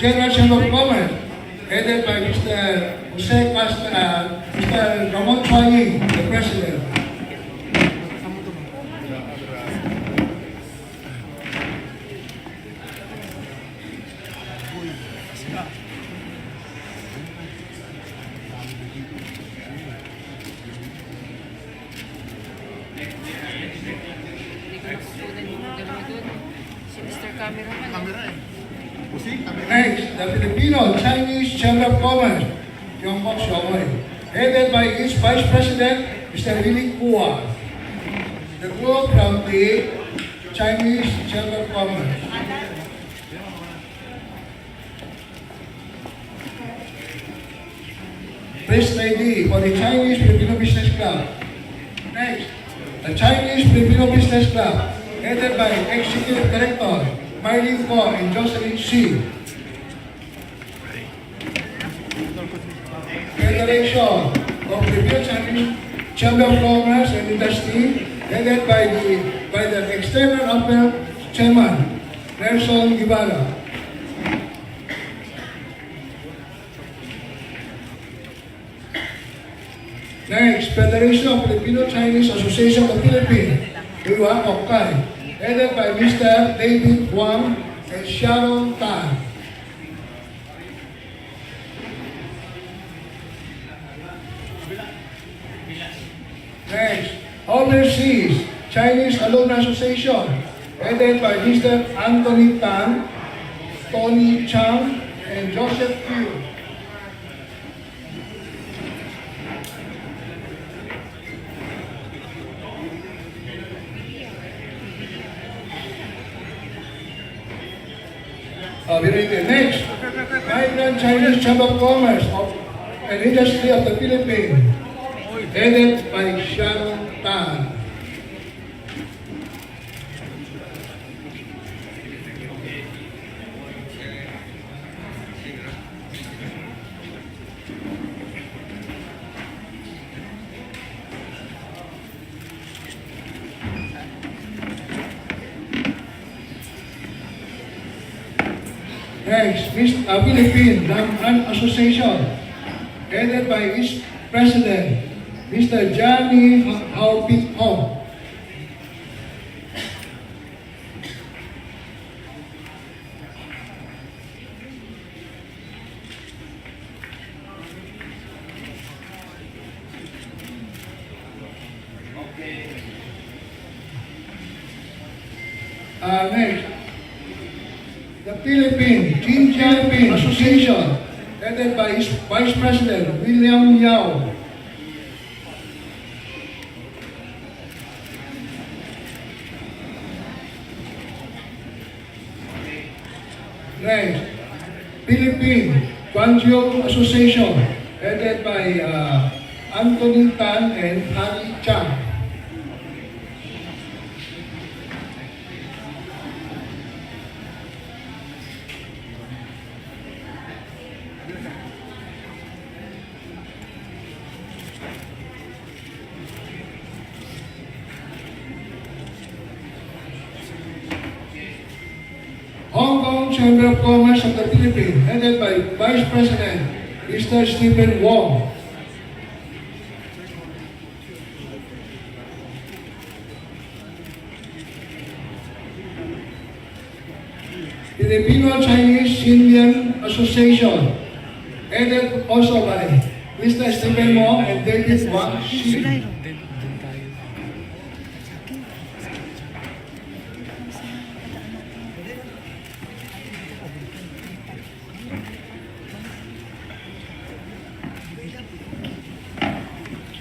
General Chamber of Commerce, headed by Mr. Mr. Ramon Chuanying, the President. Next, the Filipino-Chinese Chamber of Commerce, headed by its Vice President, Mr. Willie Kua. The group from the Chinese Chamber of Commerce. Press ID for the Chinese Filipino Business Club. Next, the Chinese Filipino Business Club, headed by Executive Director Marlene Ko and Jocelyn C. Federation of Filipino Chinese Chamber of Commerce and Industry, headed by the External Affairs Chairman, Nelson Guevara. Next, Federation of Filipino-Chinese Association of the Philippines, headed by Mr. David Wang and Sharon Tan. Next, Overseas Chinese Alumni Association, headed by Mr. Anthony Tan, Tony Chang, and Joseph Q. Next, Migrant Chinese Chamber of Commerce and Industry of the Philippines, headed by Sharon Tan. Next, Philippine Dam Association, headed by its President, Mr. Johnny Haupit Hong. Next, the Philippine Philippine Association, headed by its Vice President, William Yao. Next, Philippine Guangzhou Association, headed by Anthony Tan and Harry Chang. Hong Kong Chamber of Commerce of the Philippines, headed by Vice President Mr. Stephen Wong. Filipino-Chinese Indian Association, headed also by Mr. Stephen Wong and David Wang Shi.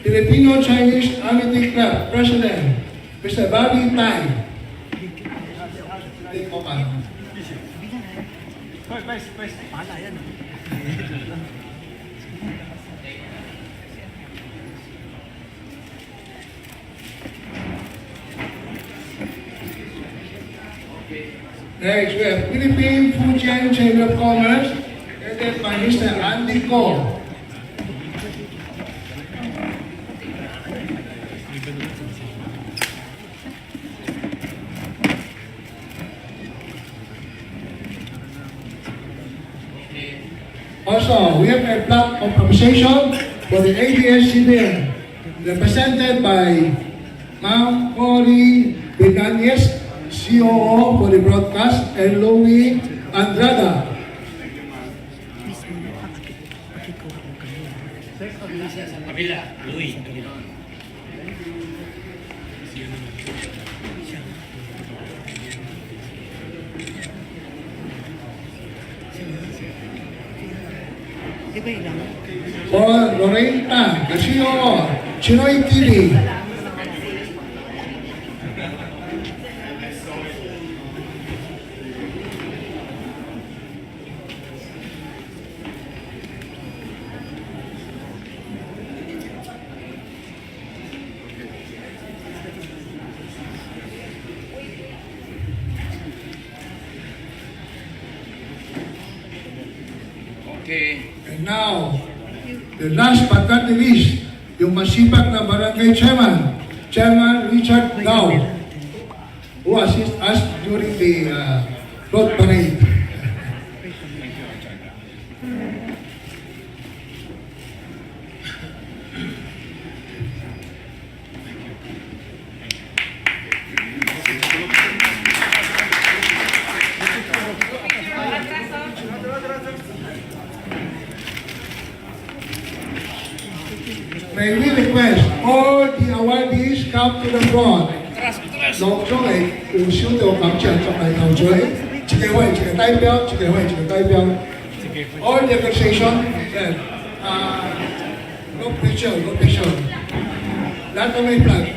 Filipino-Chinese Amity Club President, Mr. Bobby Tai. Next, we have Philippine Fujian Chamber of Commerce, headed by Mr. Andy Ko. Also, we have a plaque of appreciation for the ABS-CBN, represented by Ma'am Cory Beganes, COO for the broadcast, and Louie Andrada. For Lorraine Tan, the COO, Chinoy TV. Okay. And now, the last but not the least, yung masipag na barangay chairman, Chairman Richard Dow, who assist us during the road parade. May we request all the awardees come to the front. 落咗嚟互相到感謝作嚟投取，自己位自己代表，自己位自己代表。All the organization, no pressure, no pressure. Lahat ng may plug,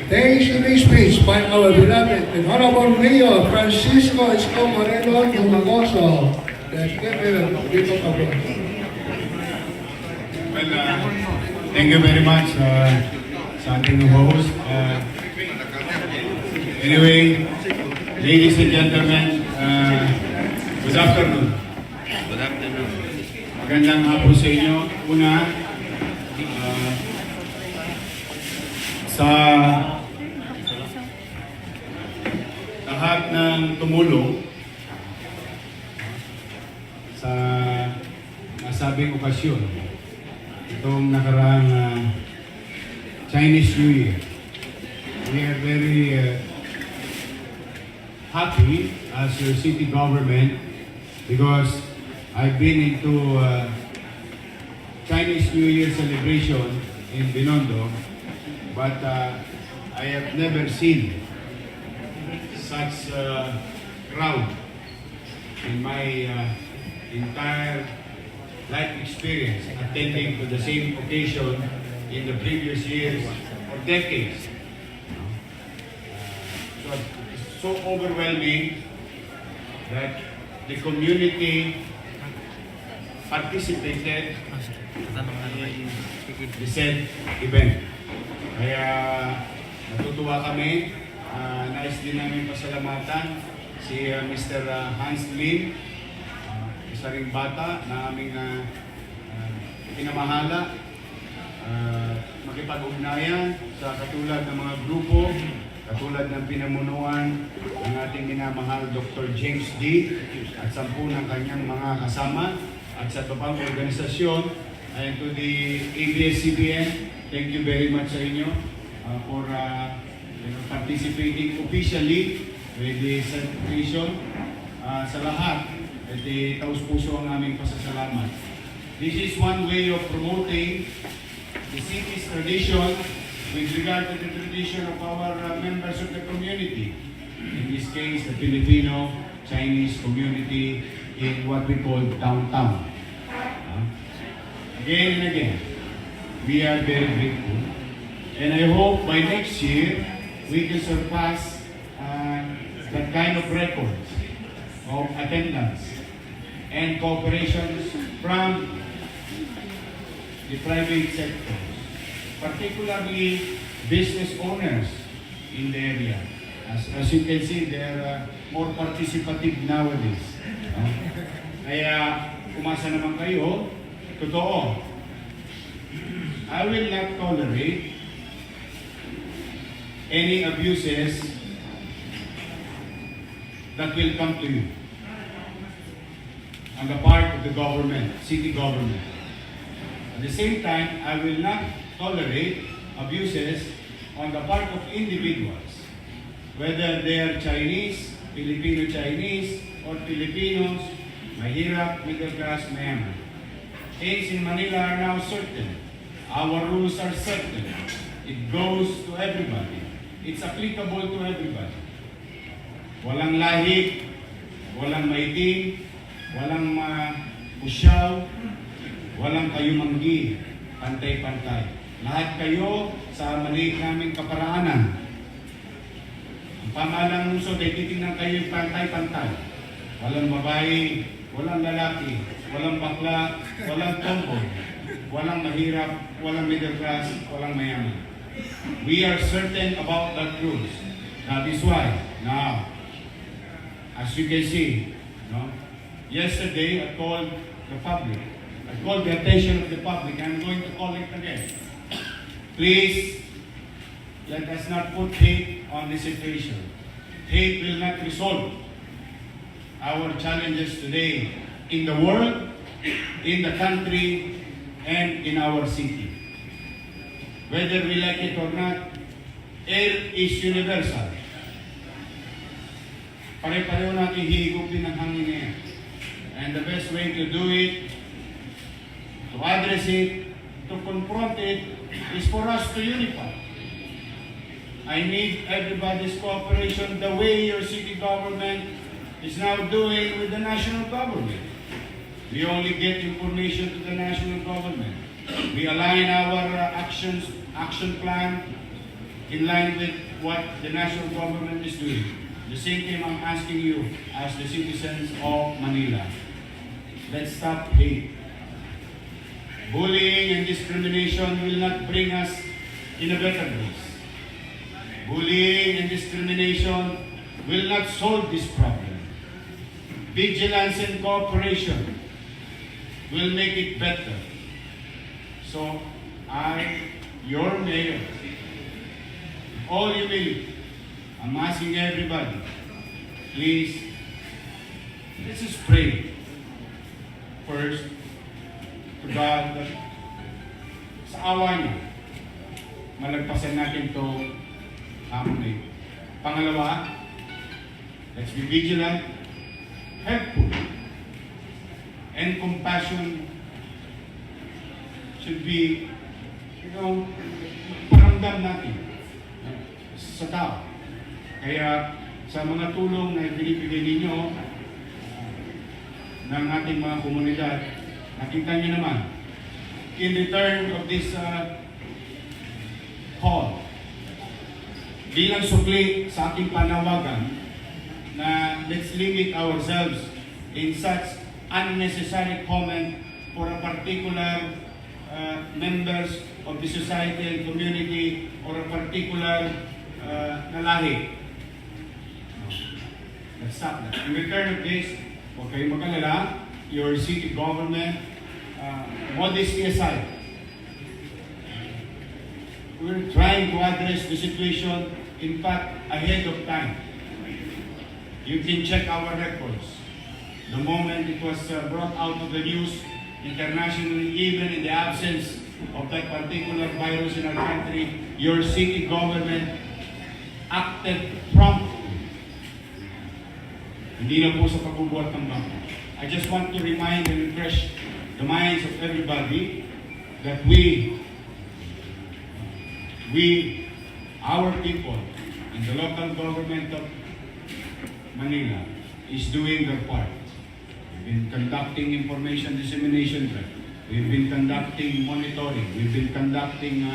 There is today's speech by our beloved and Honorable Mayor Isko Moreno Tumagoso. Well, thank you very much sa ating host. Anyway, ladies and gentlemen, good afternoon. Good afternoon. Magandang hapon sa inyo. Una, sa lahat ng tumulong sa nasabing okasyon, itong nakaraang Chinese New Year. We are very happy as your city government because I've been into Chinese New Year celebration in Binondo, but I have never seen such crowd in my entire life experience attending to the same occasion in the previous years or decades. So it's so overwhelming that the community participated in the said event. Kaya natutuwa kami. Nais din namin pasalamatan si Mr. Hans Lim, isa ring bata na aming pinamahala, makipag-ugnayan sa katulad ng mga grupo, katulad ng pinamunuan ng ating minamahal Dr. James D. at 10 ng kanyang mga kasama at sa tupang organisasyon. And to the ABS-CBN, thank you very much sa inyo for participating officially with the certification. Sa lahat, taus puso ang aming pasasalamat. This is one way of promoting the city's tradition with regard to the tradition of our members of the community. In this case, the Filipino-Chinese community in what we call downtown. Again and again, we are very grateful. And I hope by next year, we can surpass that kind of records of attendance and cooperations from the private sector, particularly business owners in the area. As you can see, they are more participative nowadays. Kaya umasa naman kayo, totoo, I will not tolerate any abuses that will come to you on the part of the government, city government. At the same time, I will not tolerate abuses on the part of individuals, whether they are Chinese, Filipino-Chinese, or Filipinos, mahirap, middle class, mayaman. Things in Manila are now certain. Our rules are certain. It goes to everybody. It's applicable to everybody. Walang lahi, walang maitim, walang pusyaw, walang kayumanggi, pantay-pantay. Lahat kayo sa maliit naming kaparaanan. Ang pamahalang lungsod ay titingnan kayo pantay-pantay. Walang babae, walang lalaki, walang bakla, walang tomboy, walang mahirap, walang middle class, walang mayaman. We are certain about that rules. That is why, now, as you can see, yesterday I called the public. I called the attention of the public. I'm going to call it again. Please, let us not put hate on the situation. Hate will not resolve our challenges today in the world, in the country, and in our city. Whether we like it or not, air is universal. Pare-pareho natin hihigupin ng hangin na yan. And the best way to do it, to address it, to confront it, is for us to unify. I need everybody's cooperation the way your city government is now doing with the national government. We only get information to the national government. We align our action plan in line with what the national government is doing. The same thing I'm asking you as the citizens of Manila. Let's stop hate. Bullying and discrimination will not bring us in a better place. Bullying and discrimination will not solve this problem. Vigilance and cooperation will make it better. So, I, your mayor, all humility, I'm asking everybody, please, let's just pray first to God that sa awa niya, malagpasan natin ito hamon na ito. Pangalawa, let's be vigilant, helpful, and compassion should be, paramdam natin sa tao. Kaya sa mga tulong na ibinibigay ninyo ng ating mga komunidad, nakita niyo naman, in return of this call, bilang sukli sa ating panawagan na let's limit ourselves in such unnecessary comment for a particular members of the society and community or a particular nalahi. Let's stop that. In return of this, huwag kayong mag-alala, your city government, modesty aside, we're trying to address the situation, in fact, ahead of time. You can check our records. The moment it was brought out of the news internationally, even in the absence of that particular virus in our country, your city government acted promptly. Hindi na po sa pagbubuhat ng bangko. I just want to remind and refresh the minds of everybody that our people in the local government of Manila is doing their part. We've been conducting information dissemination drive. We've been conducting monitoring. We've been conducting,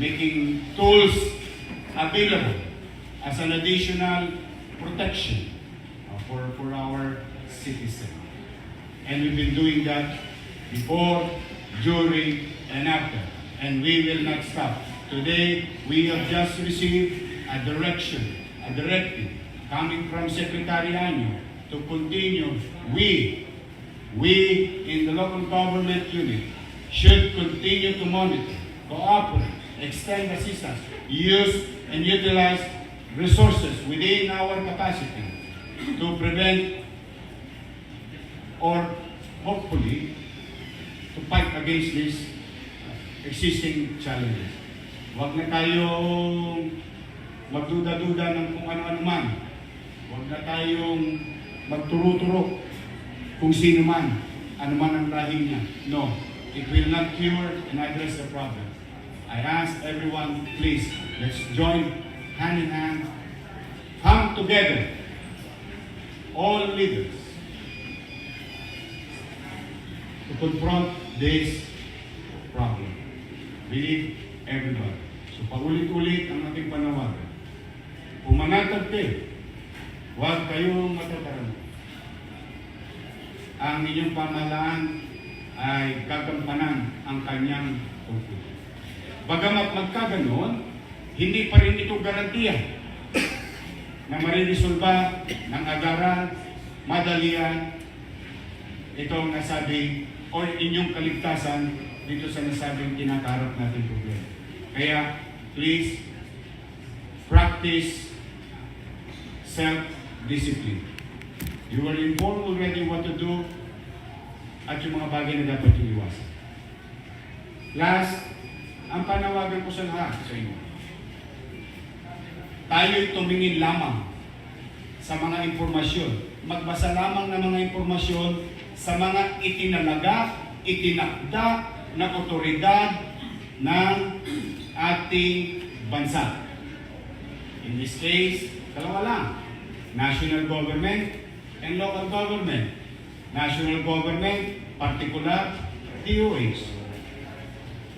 making tools available as an additional protection for our citizens. And we've been doing that before, during, and after. And we will not stop. Today, we have just received a directive coming from Secretary Anyo to continue. We in the local government unit should continue to monitor, cooperate, extend assistance, use and utilize resources within our capacity to prevent or hopefully to fight against these existing challenges. Huwag na tayong magduda-duda ng kung ano-ano man. Huwag na tayong magturo-turo kung sino man, ano man ang lahi niya. No, it will not cure and address the problem. I ask everyone, please, let's join hand in hand, come together, all leaders, to confront this problem. Believe everybody. So paulit-ulit ang ating panawagan. Kung manatag kayo, huwag kayong matataranta. Ang inyong pamahalaan ay gagampanan ang kanyang tungkulin. Bagamat magkaganon, hindi pa rin ito garantiya na maririsolba ng agaran, madalian, itong nasabi o inyong kaligtasan dito sa nasabing kinakarap natin problema. Kaya, please, practice self-discipline. You were informed already what to do at yung mga bagay na dapat yung iwasan. Last, ang panawagan ko sa lahat sa inyo. Tayo'y tumingin lamang sa mga impormasyon. Magbasa lamang ng mga impormasyon sa mga itinalaga, itinakda na otoridad ng ating bansa. In this case, dalawa lang. National government and local government. National government, particular, DOH.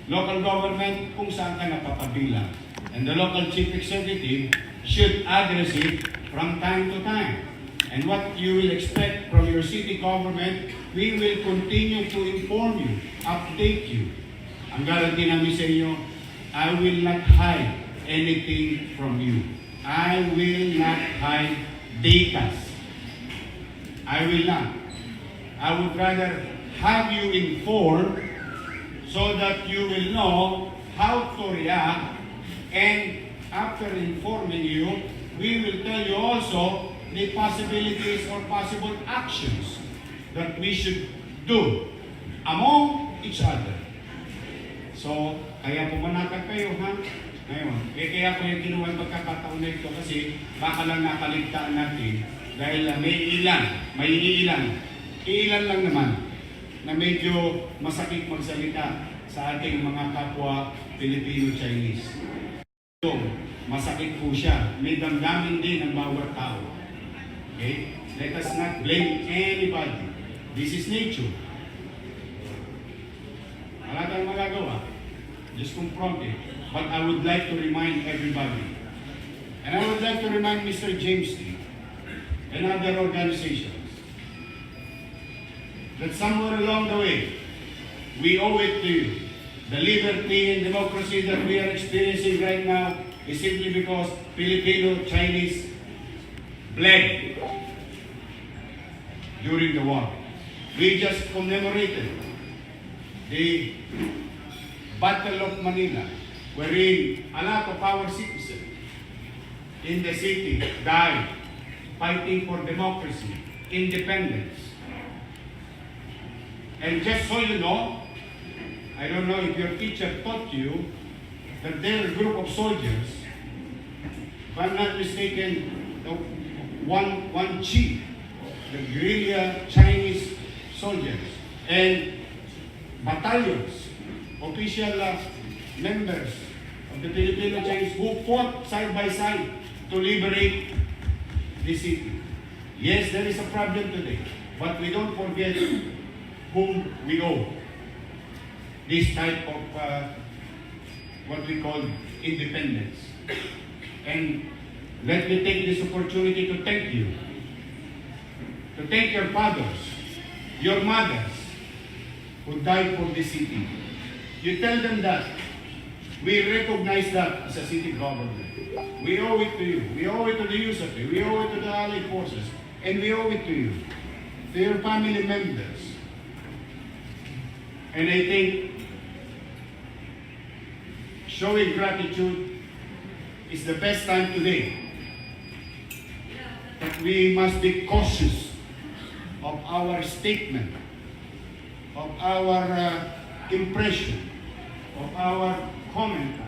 Local government, kung saan ka napapabilang. And the local chief executive should address it from time to time. And what you will expect from your city government, we will continue to inform you, update you. Ang guarantee namin sa inyo, I will not hide anything from you. I will not hide data. I will not. I would rather have you informed so that you will know how to react, and after informing you, we will tell you also the possibilities or possible actions that we should do among each other. So, kaya pumanatag kayo, ha? Ngayon, kaya ko yung kinuha yung pagkakataon na ito kasi baka lang nakaligtaan natin dahil may ilan lang naman na medyo masakit magsalita sa ating mga kapwa Filipino-Chinese. Masakit po siya. May damdamin din ang bawat tao. Okay? Let us not blame anybody. This is nature. Wala tayong magagawa. Just confront it. But I would like to remind everybody, and I would like to remind Mr. James Lee and other organizations, that somewhere along the way, we owe it to you. The liberty and democracy that we are experiencing right now is simply because Filipino-Chinese bled during the war. We just commemorated the Battle of Manila, wherein a lot of our citizens in the city died fighting for democracy, independence. And just so you know, I don't know if your teacher taught you that there are a group of soldiers I'm not mistaken, the one chief, the guerrilla Chinese soldiers, and battalions, official members of the Filipino Chinese who fought side by side to liberate the city. Yes, there is a problem today, but we don't forget whom we owe this type of what we call independence. And let me take this opportunity to thank you, to thank your fathers, your mothers, who died for this city. You tell them that we recognize that as a city government. We owe it to you. We owe it to the USAP. We owe it to the Allied Forces. And we owe it to you, to your family members. And I think showing gratitude is the best time today. But we must be cautious of our statement, of our impression, of our commentaries.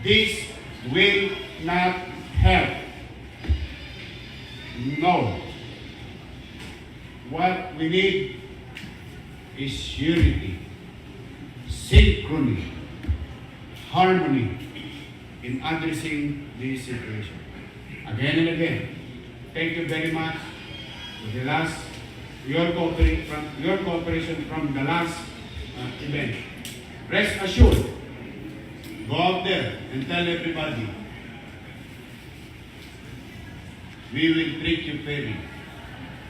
This will not help. No. What we need is unity, synchrony, harmony in addressing this situation. Again and again, thank you very much for the last, your cooperation from the last event. Rest assured, go out there and tell everybody, we will treat you fairly.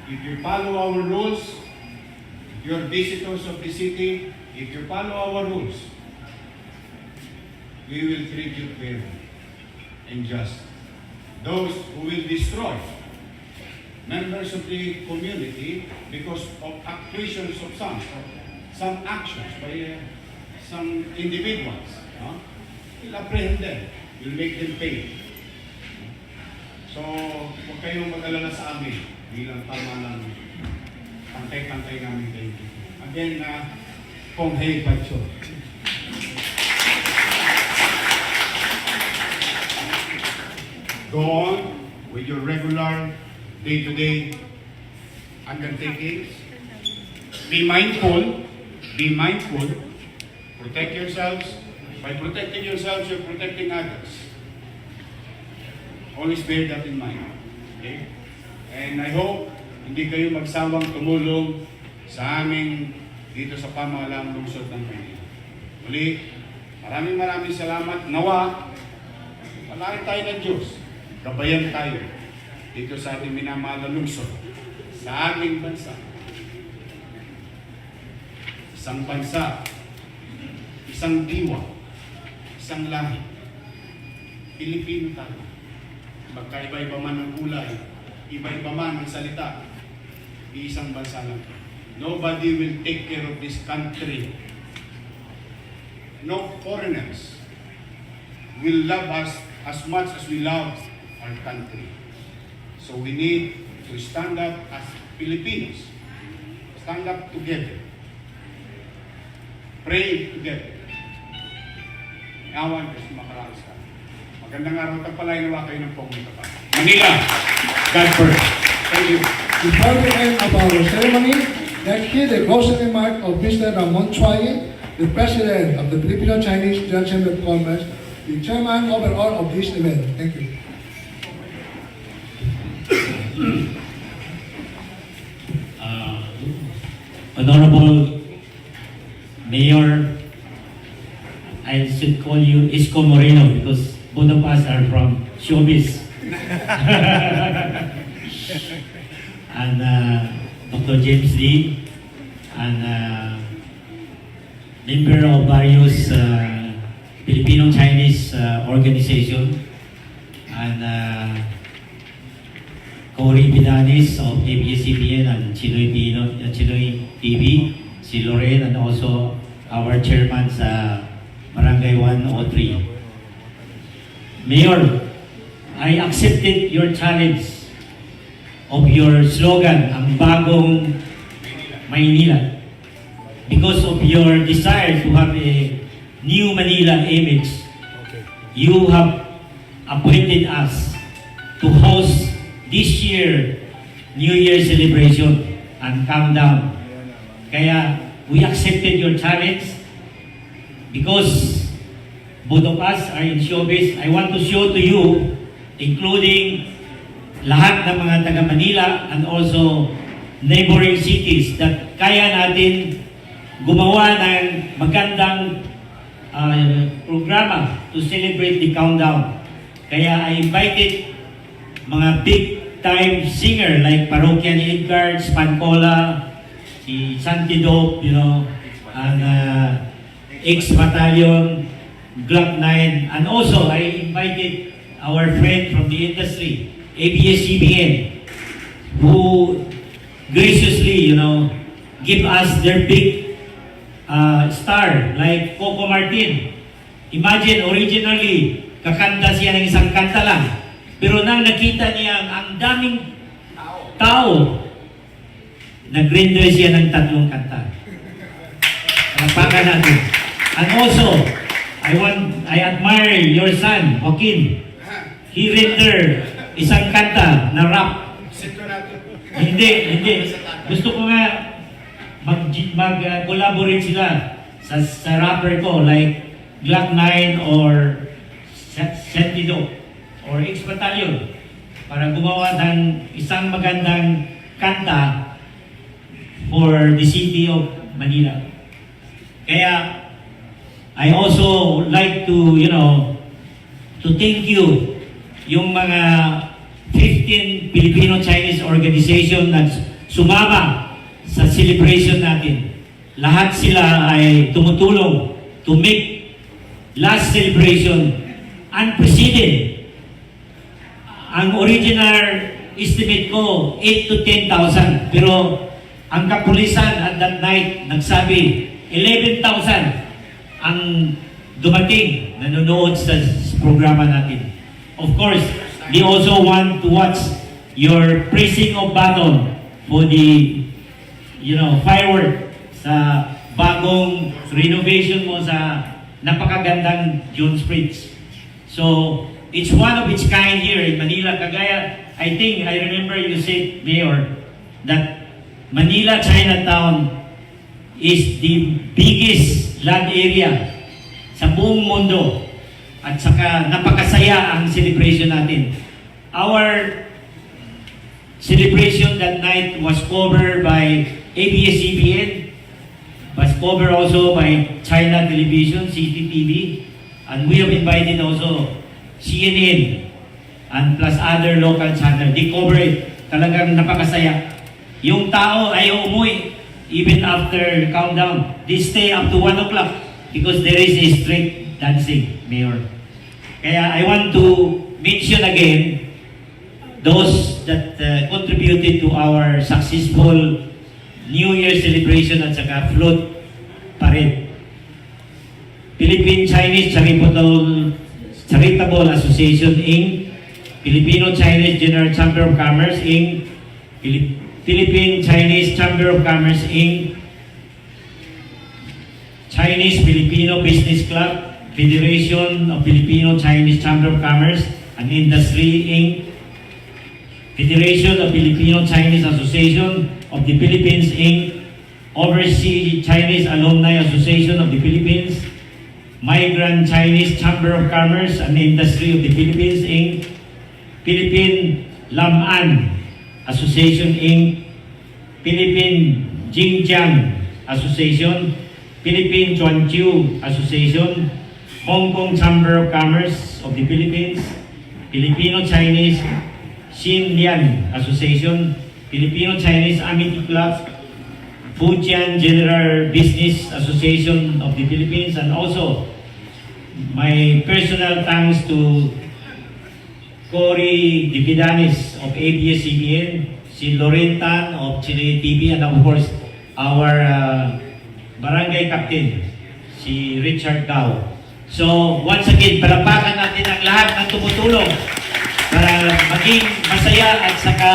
If you follow our rules, if you're visitors of the city, if you follow our rules, we will treat you fairly and just. Those who will destroy members of the community because of actuations of some actions by some individuals, we'll apprehend them, we'll make them pay. So, huwag kayong mag-alala sa amin bilang tama ng pantay-pantay namin kayo. Again, Kong Hei Pacho. Go on with your regular day-to-day undertakings. Be mindful, protect yourselves. By protecting yourselves, you're protecting others. Always bear that in mind. Okay? And I hope hindi kayo magsawang tumulong sa amin dito sa pamahalaang lungsod ng Maynila. Muli, maraming salamat. Nawa, palarin tayo ng Diyos. Gabayan tayo dito sa ating minamahal na lungsod, sa ating bansa. Isang bansa, isang diwa, isang lahi. Pilipino tayo. Magkaiba-iba man ang kulay, iba-iba man ang salita, isang bansa lang. Nobody will take care of this country. No foreigners will love us as much as we love our country. So we need to stand up as Filipinos. Stand up together. Pray together. Awan kasi makaraos ka. Magandang araw, tagpalay nawa kayo ng pumunta pa. Manila, God first. Thank you. Before we end our ceremony, let's hear the closing remark of Mr. Ramon Chuay, the President of the Filipino Chinese General Chamber of Commerce, the Chairman overall of this event. Thank you. Honorable Mayor, I should call you Isko Moreno because both of us are from showbiz. And Dr. James Lee, and member of various Filipino-Chinese organization, and Cory Pidanis of ABS-CBN and Chinoy TV, si Lorraine, and also our chairman sa Barangay 103. Mayor, I accepted your challenge of your slogan, ang bagong Maynila, because of your desire to have a new Manila image. You have appointed us to host this year New Year celebration and countdown. Kaya we accepted your challenge because both of us are in showbiz. I want to show to you, including lahat ng mga taga Manila and also neighboring cities, that kaya natin gumawa ng magandang programa to celebrate the countdown. Kaya I invited mga big-time singer like Parokya ni Edgar, Spancola, si Santi Dope, and X-Battalion, Glock 9, and also I invited our friend from the industry, ABS-CBN, who graciously, give us their big star, like Coco Martin. Imagine, originally, kakanta siya ng isang kanta lang. Pero nang nakita niya ang daming tao, nag-render siya ng 3 kanta. Palakpakan natin. And also, I admire your son, Joaquin. He render isang kanta na rap. Hindi. Gusto ko nga mag-collaborate sila sa rapper ko, like Glock 9 or Sentido or X-Battalion, para gumawa ng isang magandang kanta for the city of Manila. Kaya I also like to thank you yung mga 15 Filipino-Chinese organization na sumama sa celebration natin. Lahat sila ay tumutulong to make last celebration unprecedented. Ang original estimate ko, 8 to 10,000. Pero ang kapulisan at that night nagsabi, 11,000 ang dumating, nanonood sa programa natin. Of course, they also want to watch your pressing of button for the, firework sa bagong renovation mo sa napakagandang Jones Bridge. So, it's one of its kind here in Manila. Kagaya, I remember you said, Mayor, that Manila Chinatown is the biggest land area sa buong mundo. At saka napakasaya ang celebration natin. Our celebration that night was covered by ABS-CBN, was covered also by China Television, CCTV, and we have invited also CNN and plus other local channels. They cover it. Talagang napakasaya. Yung tao ayaw umuwi even after countdown. They stay up to 1 o'clock because there is a street dancing, Mayor. Kaya I want to mention again those that contributed to our successful New Year celebration at saka float parade. Philippine-Chinese Charitable Association, Inc., Filipino-Chinese General Chamber of Commerce, Inc., Philippine-Chinese Chamber of Commerce, Inc., Chinese-Filipino Business Club, Federation of Filipino-Chinese Chamber of Commerce and Industry, Inc., Federation of Filipino-Chinese Association of the Philippines, Inc., Overseas Chinese Alumni Association of the Philippines, Migrant Chinese Chamber of Commerce and Industry of the Philippines, Inc., Philippine Lam-an Association, Inc., Philippine Jingjiang Association, Philippine Chuanqiu Association, Hong Kong Chamber of Commerce of the Philippines, Filipino-Chinese Xinlian Association, Filipino-Chinese Amity Club, Fujian General Business Association of the Philippines, and also my personal thanks to Cory Dipidanis of ABS-CBN, si Lorentan of Chile TV, and of course our barangay captain, si Richard Gao. So once again, palapakan natin ang lahat ng tumutulong para maging masaya at saka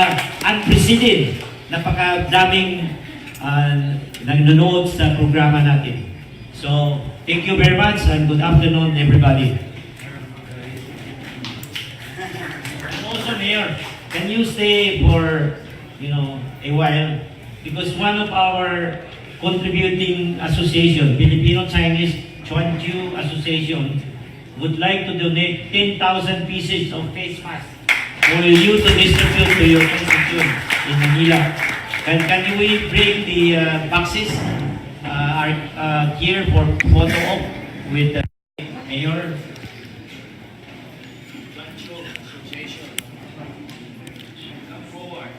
unprecedented. Napakadaming nanonood sa programa natin. So, thank you very much and good afternoon everybody. Mayor, can you stay for, a while? Because one of our contributing association, Filipino-Chinese Chuanju Association, would like to donate 10,000 pieces of face mask for you to distribute to your constituents in Manila. Can we bring the boxes here for photo op with the Mayor? Come forward.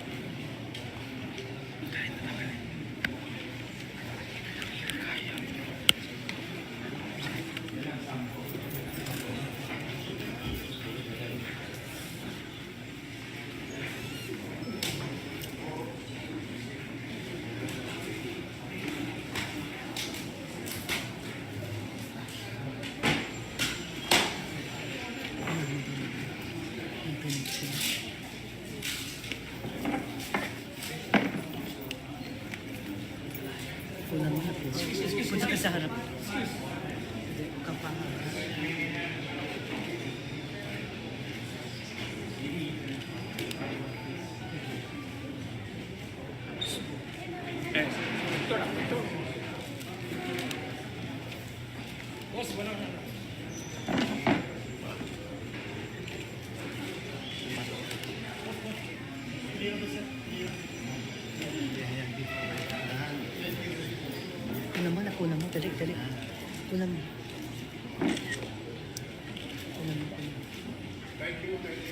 Kunan mo na, please. Punta ka sa harap. Hindi, kapangan. Kunan mo, dali. Kunan mo. Thank you very